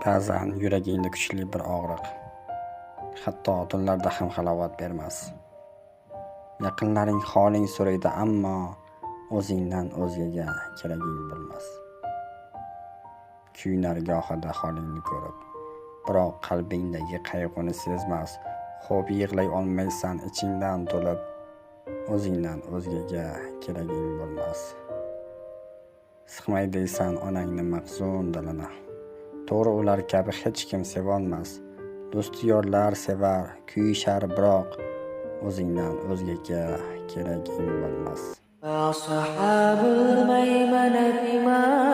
Ba'zan yuragingda kuchli bir og'riq, hatto tunlarda ham halovat bermas. Yaqinlaring holing so'raydi, ammo o'zingdan o'zgaga keraging bo'lmas. Kuyunar gohida holingni ko'rib, biroq qalbingdagi qayg'uni sezmas. Xo'p, yig'lay olmaysan ichingdan to'lib, o'zingdan o'zgaga keraging bo'lmas. Siqmay deysan onangni mahzun dilini. To'g'ri, ular kabi hech kim sevolmas. Do'sti yorlar sevar, kuyishar, biroq o'zingdan o'zgaga keraging bo'lmas. أصحاب الميمنة ما